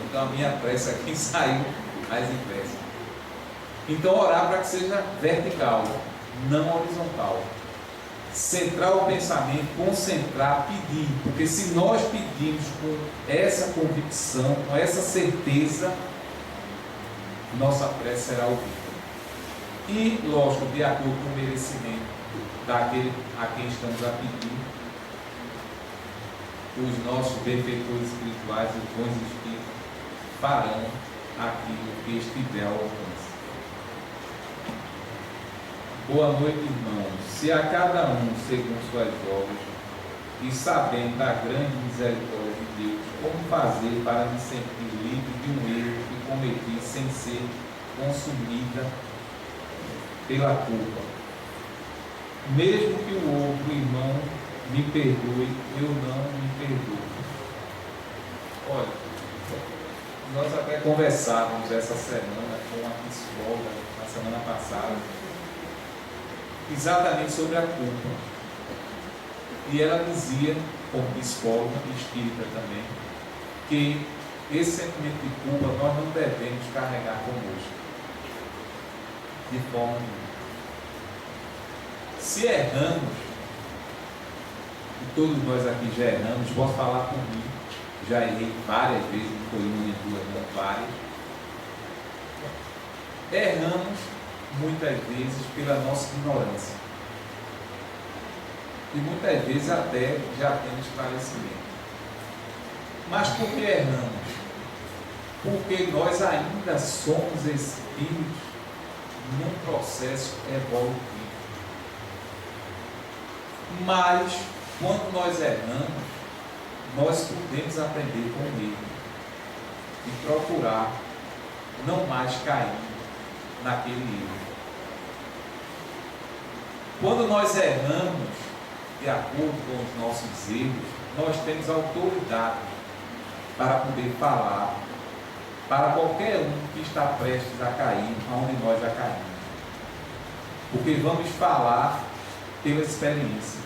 Então a minha prece aqui saiu mais impressa. Então orar para que seja vertical, não horizontal. Centrar o pensamento, concentrar, pedir. Porque se nós pedirmos com essa convicção, com essa certeza, nossa prece será ouvida. E, lógico, de acordo com o merecimento daquele a quem estamos a pedir, os nossos benfeitores espirituais, os bons espíritos, farão aquilo que estiver ao alcance. Boa noite, irmãos. Se a cada um, segundo suas obras, e sabendo da grande misericórdia de Deus, como fazer para me sentir livre de um erro que cometi sem ser consumida pela culpa? Mesmo que o outro irmão me perdoe, eu não me perdoo. Olha, nós até conversávamos essa semana com uma psicóloga, na semana passada, exatamente sobre a culpa. E ela dizia, como psicóloga e espírita também, que esse sentimento de culpa nós não devemos carregar conosco, de forma nenhuma. Se erramos, e todos nós aqui já erramos, posso falar por mim, já errei várias vezes, não foi uma nem duas, não, várias. Erramos muitas vezes pela nossa ignorância. E muitas vezes até já temos esclarecimento. Mas por que erramos? Porque nós ainda somos espíritos num processo evolutivo. Mas, quando nós erramos, nós podemos aprender com ele e procurar não mais cair naquele erro. Quando nós erramos de acordo com os nossos erros, nós temos autoridade para poder falar para qualquer um que está prestes a cair, aonde nós já caímos. Porque vamos falar pela experiência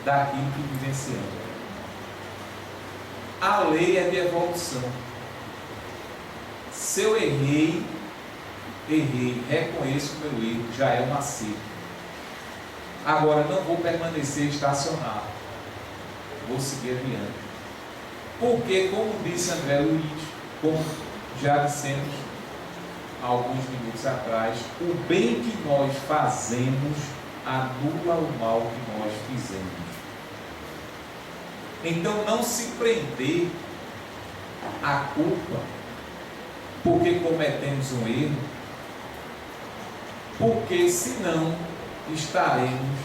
daquilo que vivenciamos. A lei é de evolução. Se eu errei, reconheço o meu erro, já é um acerto. Agora não vou permanecer estacionado, vou seguir adiante. Porque, como disse André Luiz, como já dissemos, alguns minutos atrás, o bem que nós fazemos anula o mal que nós fizemos. Então não se prender à culpa porque cometemos um erro, porque senão estaremos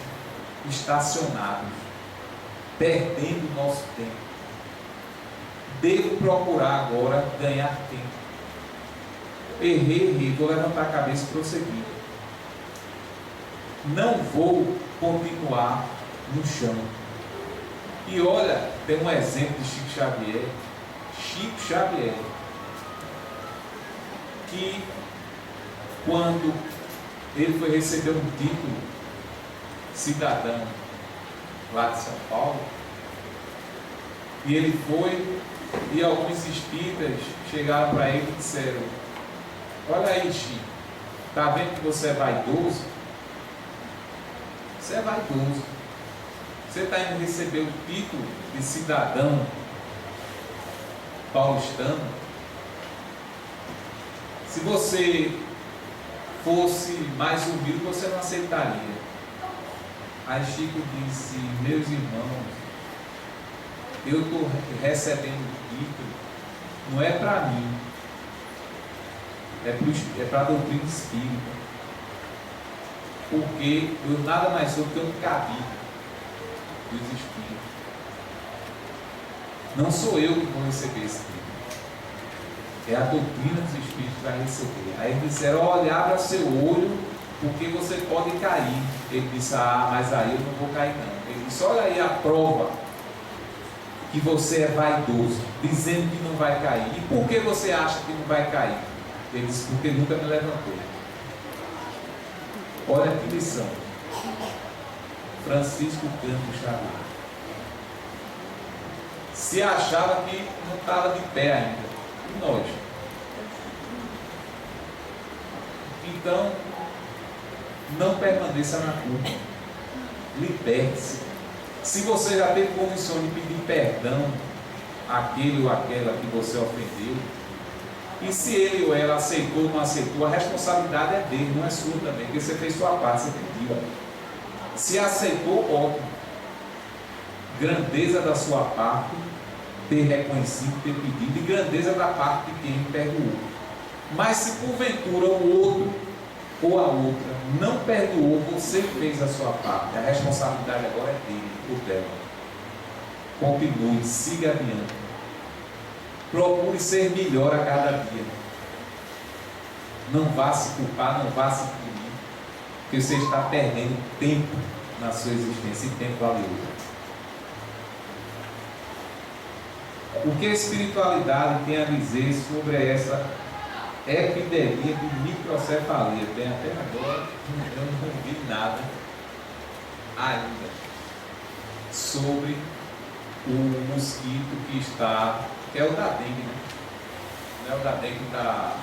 estacionados, perdendo nosso tempo. Devo procurar agora ganhar tempo. Errei, vou levantar a cabeça e prosseguir. Não vou continuar no chão. E olha, tem um exemplo de Chico Xavier. Chico Xavier, que quando ele foi receber um título cidadão lá de São Paulo, e ele foi, e alguns espíritas chegaram para ele e disseram: olha aí, Chico, está vendo que você é vaidoso? Você é vaidoso. Você está indo receber o título de cidadão paulistano. Se você fosse mais humilde, você não aceitaria. Aí Chico disse: meus irmãos, eu estou recebendo o título, não é para mim, é para a doutrina espírita, porque eu nada mais sou que um cabido dos espíritos. Não sou eu que vou receber esse título, é a doutrina dos espíritos que vai receber. Aí eles disseram: olha, abra seu olho, porque você pode cair. Ele disse: ah, mas aí eu não vou cair não. Ele disse: olha aí a prova que você é vaidoso, dizendo que não vai cair. E por que você acha que não vai cair? Ele disse: porque nunca me levantou. Olha que lição. Francisco Campos Xavier se achava que não estava de pé ainda. E nós? Então, não permaneça na culpa. Liberte-se. Se você já teve condição de pedir perdão àquele ou àquela que você ofendeu, e se ele ou ela aceitou ou não aceitou, a responsabilidade é dele, não é sua também, porque você fez sua parte, você pediu. Se aceitou, ótimo. Grandeza da sua parte ter reconhecido, ter pedido, e grandeza da parte de quem perdoou. Mas se porventura o outro ou a outra não perdoou, você fez a sua parte, a responsabilidade agora é dele ou dela. Continue, siga adiante. Procure ser melhor a cada dia. Não vá se culpar, não vá se punir, porque você está perdendo tempo na sua existência, e tempo valioso. O que a espiritualidade tem a dizer sobre essa epidemia de microcefalia? Bem, até agora eu não vi nada ainda sobre o mosquito que é o da dengue, né? Não é o da dengue que está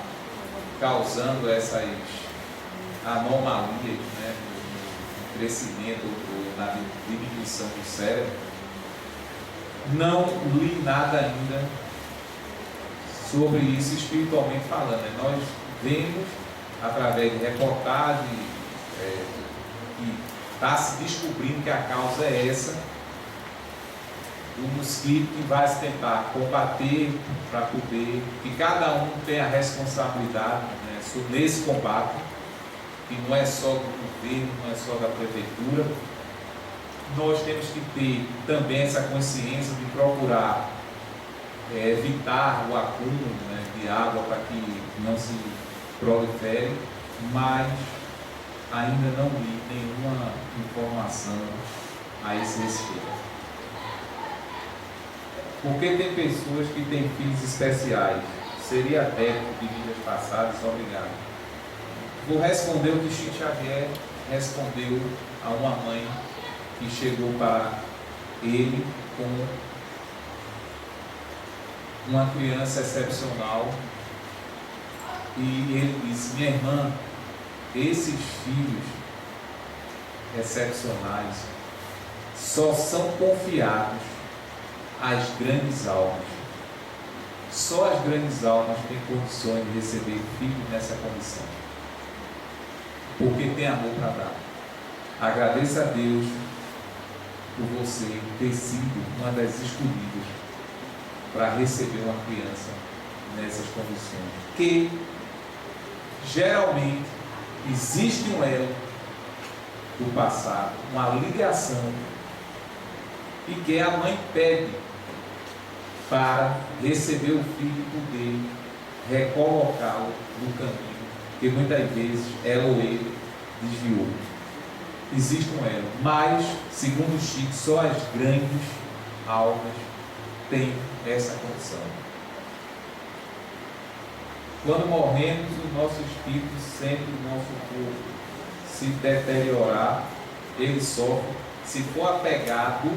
causando essas anomalias, né, no crescimento ou na diminuição do cérebro. Não li nada ainda sobre isso espiritualmente falando, né? Nós vemos através de reportagens que está se descobrindo que a causa é essa, do mosquito, que vai se tentar combater para poder, que cada um tem a responsabilidade, né, nesse combate, que não é só do governo, não é só da prefeitura. Nós temos que ter também essa consciência de procurar evitar o acúmulo, né, de água para que não se prolifere, mas ainda não li nenhuma informação a esse respeito. Porque tem pessoas que têm filhos especiais. Seria adepto de vidas passadas? Obrigado. Vou responder o que Chico Xavier respondeu a uma mãe que chegou para ele com uma criança excepcional, e ele disse: minha irmã, esses filhos excepcionais só são confiados às grandes almas, Só as grandes almas têm condições de receber filhos nessa condição, porque tem amor para dar. Agradeça a Deus por você ter sido uma das escolhidas para receber uma criança nessas condições, que geralmente existe um elo do passado, uma ligação, e que a mãe pede para receber o filho e poder recolocá-lo no caminho, que muitas vezes ela ou ele desviou. Existe um elo, mas, segundo o Chico, só as grandes almas têm essa condição. Quando morremos, o nosso espírito sente o nosso corpo se deteriorar, ele sofre. Se for apegado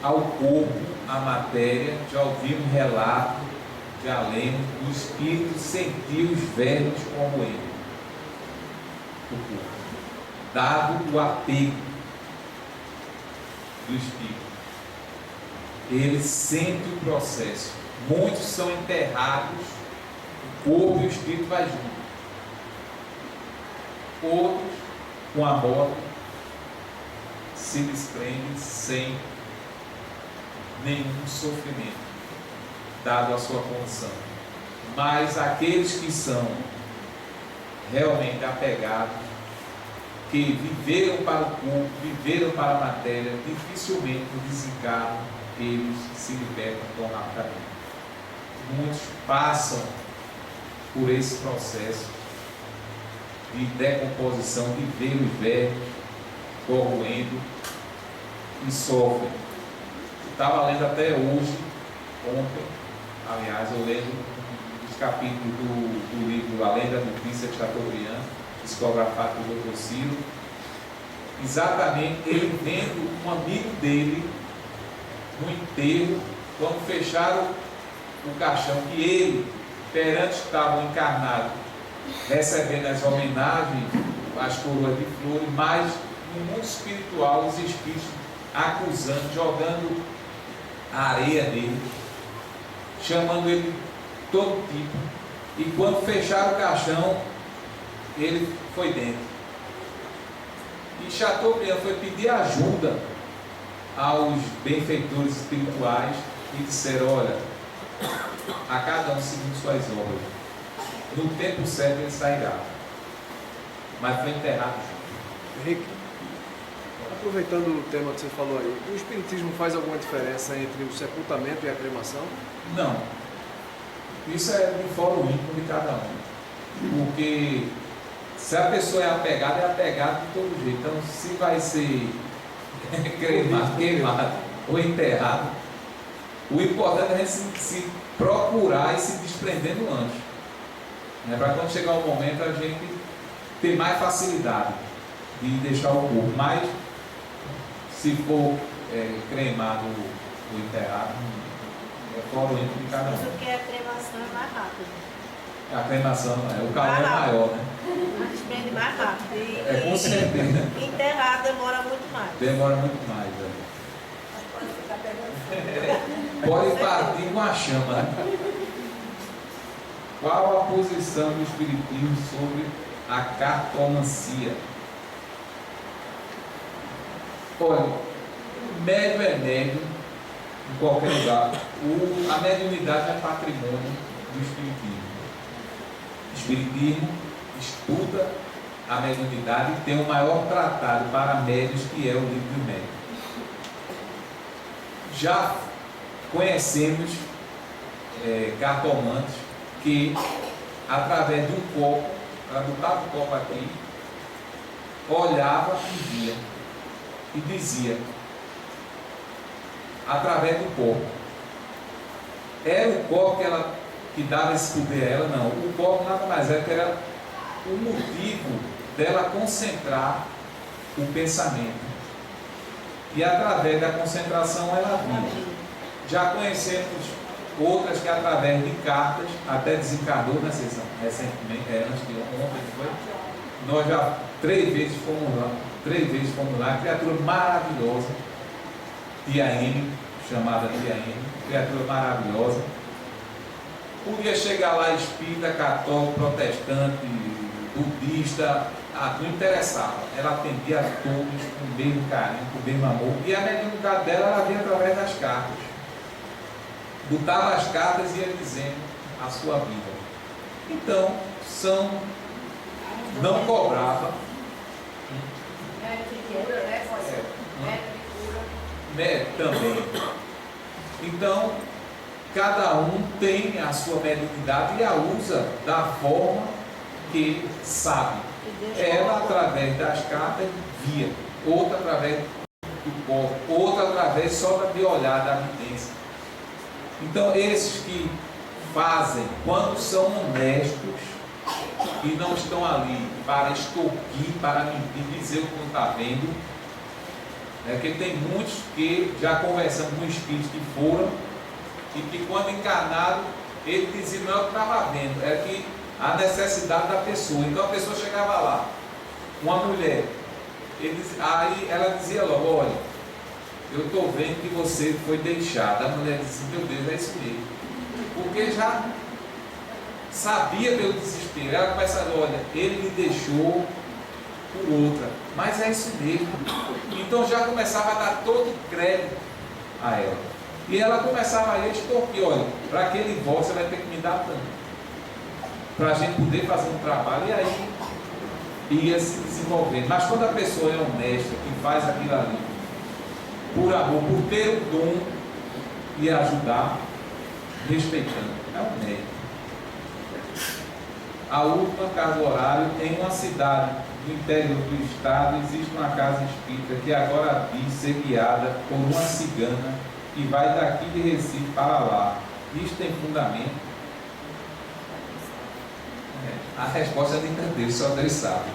ao corpo, à matéria, já ouvimos relato, já lemos, o espírito sentiu os vermes corroendo o corpo, dado o apego do espírito. Ele sente o processo. Muitos são enterrados, o corpo e o espírito vai junto. Outros, com a morte, se desprendem sem nenhum sofrimento, dado a sua condição. Mas aqueles que são realmente apegados, que viveram para o corpo, viveram para a matéria, dificilmente no desencarno eles se libertam tão rapidamente. Muitos passam por esse processo de decomposição, de ver os vermes corroendo e sofrem. Eu estava lendo até hoje, ontem, aliás, eu lendo os capítulos do livro Além da Notícia de Chateaubriand, psicografado pelo Dr. Ciro, exatamente ele vendo um amigo dele no enterro, quando fecharam o caixão, que ele, perante estavam encarnados, recebendo as homenagens, as coroas de flores, mas no mundo espiritual os espíritos acusando, jogando a areia nele, chamando ele de todo tipo, e quando fecharam o caixão, ele foi dentro. E Chateaubriand foi pedir ajuda aos benfeitores espirituais e disseram: olha, a cada um segundo suas obras, no tempo certo ele sairá. Mas foi enterrado junto. Henrique, aproveitando o tema que você falou aí, o Espiritismo faz alguma diferença entre o sepultamento e a cremação? Não. Isso é do fórum íntimo de cada um. Porque se a pessoa é apegada de todo jeito. Então, se vai ser queimado ou enterrado, o importante é a gente se procurar e se desprendendo antes. Para quando chegar o momento a gente ter mais facilidade de deixar o corpo. Mas se for cremado ou enterrado, é fora o íntimo de cada um. Isso porque a cremação é mais rápida. A cremação, o calor é maior, né? Desprende mais rápido. Com certeza. Enterrar demora muito mais. Demora muito mais. Mas pode ficar pegando fogo. Pode partir com a chama, né? Qual a posição do Espiritismo sobre a cartomancia? Olha, médio é médio em qualquer lugar. A mediunidade é patrimônio do Espiritismo. O Espiritismo estuda a mediunidade e tem o maior tratado para médios, que é o livro do médium. Já conhecemos cartomantes que, através de um copo, ela botava o copo aqui, olhava e via, e dizia, através do copo. Era o copo que dava esse poder a ela? Não. O copo nada mais é que era o motivo dela concentrar o pensamento. E através da concentração ela via. Já conhecemos outras que, através de cartas, até desencarnou na sessão recentemente, antes de ontem, foi? Nós já 3 vezes fomos lá, criatura maravilhosa, Tia M, chamada Tia N, criatura maravilhosa. Podia chegar lá espírita, católico, protestante, budista, não interessava. Ela atendia a todos com o mesmo carinho, com o mesmo amor. E a mediunidade dela, ela vinha através das cartas. Botava as cartas e ia dizendo a sua vida. Então, não cobrava. Médico de cura, né? Médico de cura. Também. Então, cada um tem a sua mediunidade e a usa da forma que sabe. Ela através das cartas via, outra através do corpo, outra através só de olhar, da vidência. Então, esses que fazem, quando são honestos e não estão ali para extorquir, para mentir, dizer o que não está vendo, porque tem muitos que já conversamos com espíritos que foram e que quando encarnaram, ele dizia não é o que estava vendo, é que a necessidade da pessoa. Então a pessoa chegava lá, uma mulher, aí ela dizia logo, olha, eu estou vendo que você foi deixada. A mulher disse, meu Deus, é isso mesmo. Porque já sabia pelo desespero. Ela começa, olha, ele me deixou por outra. Mas é isso mesmo. Então já começava a dar todo o crédito a ela. E ela começava a extorquir, olha, para que ele volte, você vai ter que me dar tanto. Para a gente poder fazer um trabalho. E aí ia se desenvolvendo. Mas quando a pessoa é honesta, que faz aquilo ali, por amor, por ter o dom e ajudar, respeitando, é um médico. A última casa horário, em uma cidade do interior do estado, existe uma casa espírita que agora diz ser guiada por uma cigana que vai daqui de Recife para lá. Isso tem fundamento? A resposta é de Deus, só Deus sabe.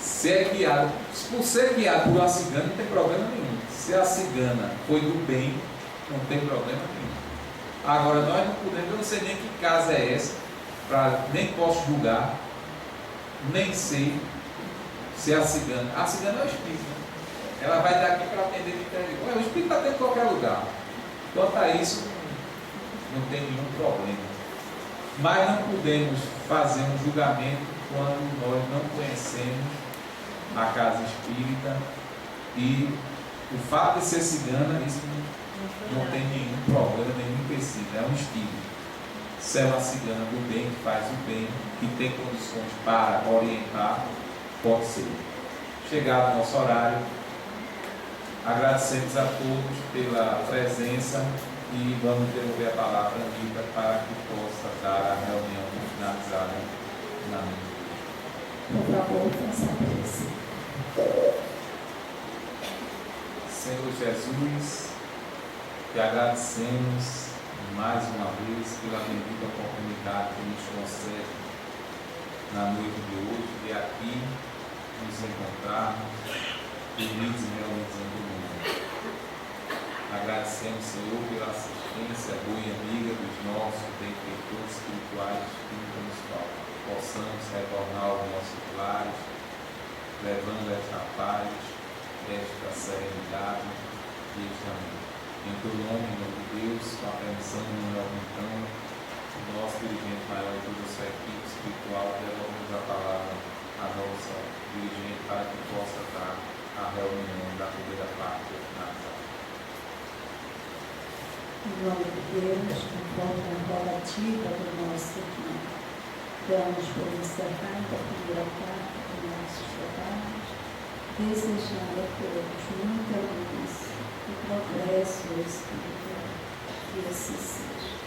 Se é guiado, por ser guiado por uma cigana, não tem problema nenhum. Se a cigana foi do bem, não tem problema nenhum. Agora, nós não podemos, eu não sei nem que casa é essa, nem posso julgar, nem sei se é a cigana. A cigana é o espírito. Ela vai daqui para atender de interior. O espírito está dentro de qualquer lugar. Quanto a isso, não tem nenhum problema. Mas não podemos fazer um julgamento quando nós não conhecemos a casa espírita, e o fato de ser cigana, isso não tem nenhum problema, nenhum empecilho, é um espírito. Se é uma cigana do bem, que faz o bem, que tem condições para orientar, pode ser. Chegado o nosso horário, agradecemos a todos pela presença e vamos devolver a palavra à Anitta para que possa dar a reunião finalizada na minha. Por favor, faça a prece. Senhor Jesus, te agradecemos mais uma vez pela bendita oportunidade que nos concede na noite de hoje, de aqui nos encontrarmos, unidos e reunidos em comunhão. Agradecemos, Senhor, pela assistência boa e amiga dos nossos benfeitores espirituais que nos faltam. Possamos retornar aos nossos lares, levando esta paz, esta serenidade e este amor. Em teu nome, em nome de Deus, com a permissão do Manuel Montão, o nosso dirigente maior de toda a sua equipe espiritual, devolvemos a palavra à nossa dirigente para que possa dar a reunião da primeira parte finalizada. Em nome de Deus, conforme a rogativa do nosso irmão, damos por encerrada a primeira parte dos nossos trabalhos, desejando a todos muita luz e progresso espiritual. Que assim seja.